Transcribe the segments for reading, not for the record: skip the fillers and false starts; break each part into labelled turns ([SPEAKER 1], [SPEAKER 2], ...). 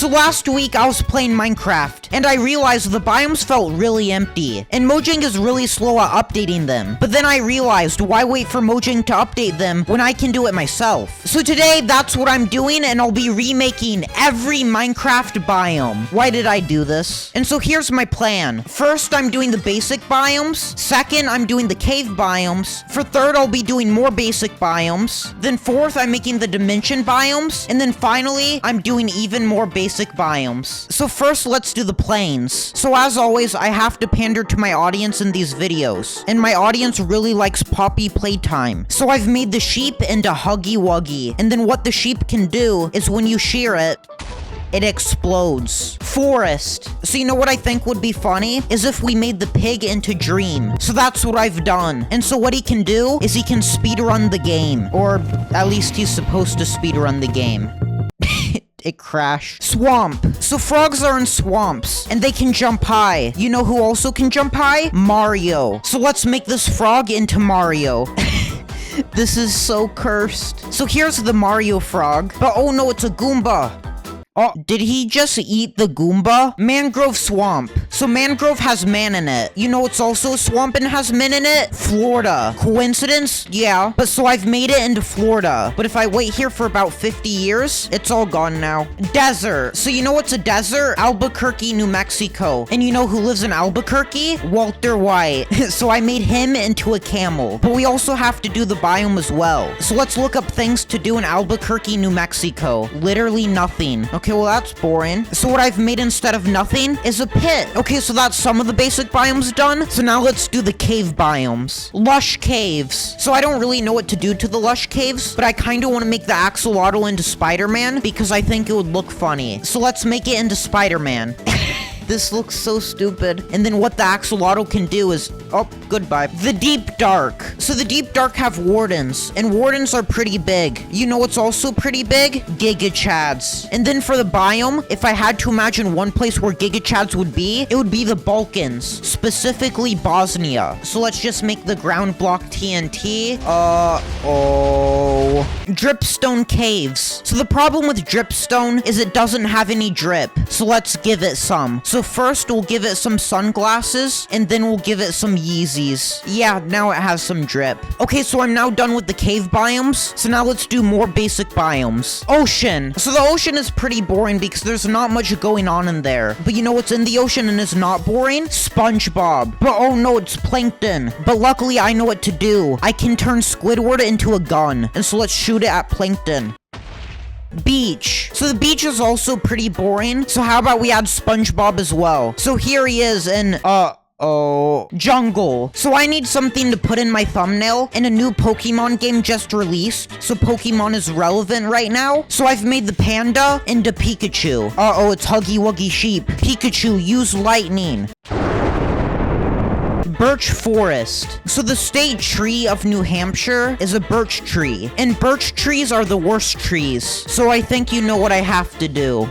[SPEAKER 1] So last week I was playing Minecraft, and I realized the biomes felt really empty, and Mojang is really slow at updating them. But then I realized, why wait for Mojang to update them when I can do it myself? So today, that's what I'm doing, and I'll be remaking every Minecraft biome. Why did I do this? And so here's my plan. First, I'm doing the basic biomes. Second, I'm doing the cave biomes. For third, I'll be doing more basic biomes. Then fourth, I'm making the dimension biomes. And then finally, I'm doing even more basic biomes. So first, let's do the plains. So as always, I have to pander to my audience in these videos. And my audience really likes Poppy playtime. So I've made the sheep into Huggy Wuggy. And then what the sheep can do is when you shear it, it explodes. Forest. So you know what I think would be funny? Is if we made the pig into Dream. So that's what I've done. And so what he can do is he can speedrun the game. Or at least he's supposed to speedrun the game. It crashed. Swamp. So frogs are in swamps, and they can jump high. You know who also can jump high? Mario. So let's make this frog into Mario. This is so cursed. So here's the Mario frog. But oh no, it's a Goomba. Oh, did he just eat the Goomba? Mangrove swamp. So mangrove has man in it. You know it's also a swamp and has men in it? Florida. Coincidence? Yeah. But so I've made it into Florida. But if I wait here for about 50 years, it's all gone now. Desert. So you know what's a desert? Albuquerque, New Mexico. And you know who lives in Albuquerque? Walter White. So I made him into a camel. But we also have to do the biome as well. So let's look up things to do in Albuquerque, New Mexico. Literally nothing. Okay, well that's boring. So what I've made instead of nothing is a pit. Okay, so that's some of the basic biomes done. So now let's do the cave biomes. Lush caves. So I don't really know what to do to the lush caves, but I kind of want to make the axolotl into Spider-Man because I think it would look funny. So let's make it into Spider-Man. This looks so stupid. And then what the axolotl can do is... Oh, goodbye. The deep dark. So the deep dark have wardens, and wardens are pretty big. You know what's also pretty big? Giga Chads. And then for the biome, if I had to imagine one place where Giga Chads would be, it would be the Balkans, specifically Bosnia. So let's just make the ground block TNT. Dripstone caves. So the problem with dripstone is it doesn't have any drip. So let's give it some. So first we'll give it some sunglasses, and then we'll give it some Yeezys. Yeah, now it has some drip. Okay, so I'm now done with the cave biomes. So now let's do more basic biomes. Ocean. So the ocean is pretty boring because there's not much going on in there. But you know what's in the ocean and is not boring? SpongeBob. But oh no, it's plankton. But luckily I know what to do. I can turn Squidward into a gun. And so let's shoot it at plankton. Beach. So the beach is also pretty boring. So how about we add SpongeBob as well? So here he is in, jungle. So I need something to put in my thumbnail, and a new Pokemon game just released. So Pokemon is relevant right now. So I've made the panda into Pikachu. It's Huggy Wuggy Sheep. Pikachu, use lightning. Birch forest. So the state tree of New Hampshire is a birch tree, and birch trees are the worst trees. So I think you know what I have to do.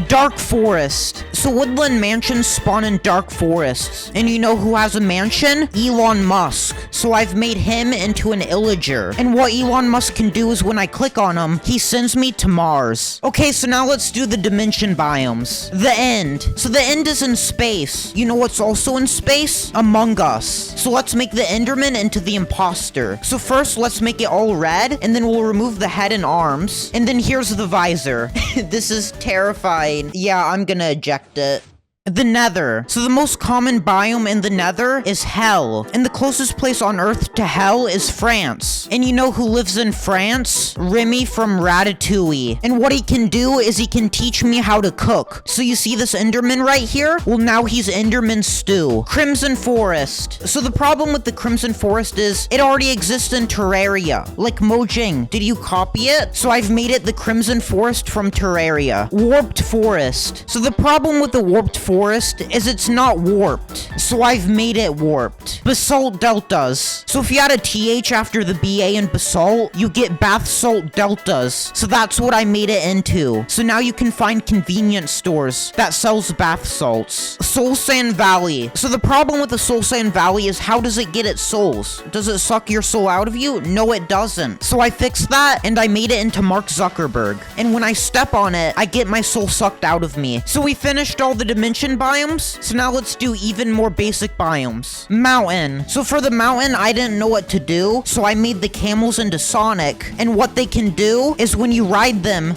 [SPEAKER 1] Dark forest. So woodland mansions spawn in dark forests. And you know who has a mansion? Elon Musk. So I've made him into an illager. And what Elon Musk can do is when I click on him, he sends me to Mars. Okay, so now let's do the dimension biomes. The end. So the end is in space. You know what's also in space? Among Us. So let's make the Enderman into the imposter. So first, let's make it all red, and then we'll remove the head and arms. And then here's the visor. This is terrifying. Yeah, I'm gonna eject it. The Nether. So the most common biome in the Nether is Hell. And the closest place on Earth to Hell is France. And you know who lives in France? Remy from Ratatouille. And what he can do is he can teach me how to cook. So you see this Enderman right here? Well, now he's Enderman Stew. Crimson Forest. So the problem with the Crimson Forest is it already exists in Terraria. Like Mojang. Did you copy it? So I've made it the Crimson Forest from Terraria. Warped Forest. So the problem with the Warped Forest forest is it's not warped. So I've made it warped. Basalt deltas. So if you add a TH after the BA in basalt, you get bath salt deltas. So that's what I made it into. So now you can find convenience stores that sells bath salts. Soul Sand Valley. So the problem with the Soul Sand Valley is how does it get its souls? Does it suck your soul out of you? No, it doesn't. So I fixed that and I made it into Mark Zuckerberg. And when I step on it, I get my soul sucked out of me. So we finished all the dimension biomes. So now let's do even more basic biomes. Mountain. So for the mountain, I didn't know what to do. So I made the camels into Sonic. And what they can do is when you ride them,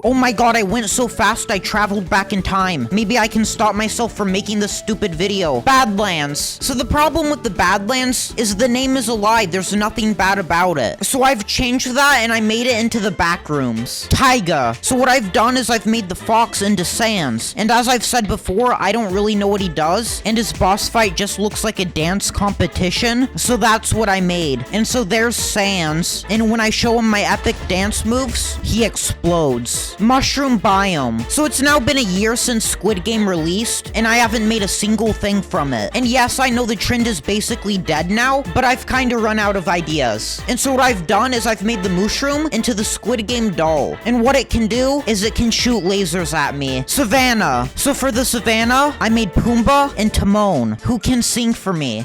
[SPEAKER 1] oh my god, I went so fast I traveled back in time. Maybe I can stop myself from making this stupid video. Badlands. So the problem with the Badlands is the name is a lie. There's nothing bad about it. So I've changed that and I made it into the back rooms. Taiga. So what I've done is I've made the fox into Sans. And as I've said before, I don't really know what he does. And his boss fight just looks like a dance competition. So that's what I made. And so there's Sans. And when I show him my epic dance moves, he explodes. Mushroom biome. So it's now been a year since Squid Game released, and I haven't made a single thing from it. And yes, I know the trend is basically dead now, but I've kind of run out of ideas. And so what I've done is I've made the mushroom into the Squid Game doll. And what it can do is it can shoot lasers at me. Savannah. So for the Savannah, I made Pumbaa and Timon, who can sing for me.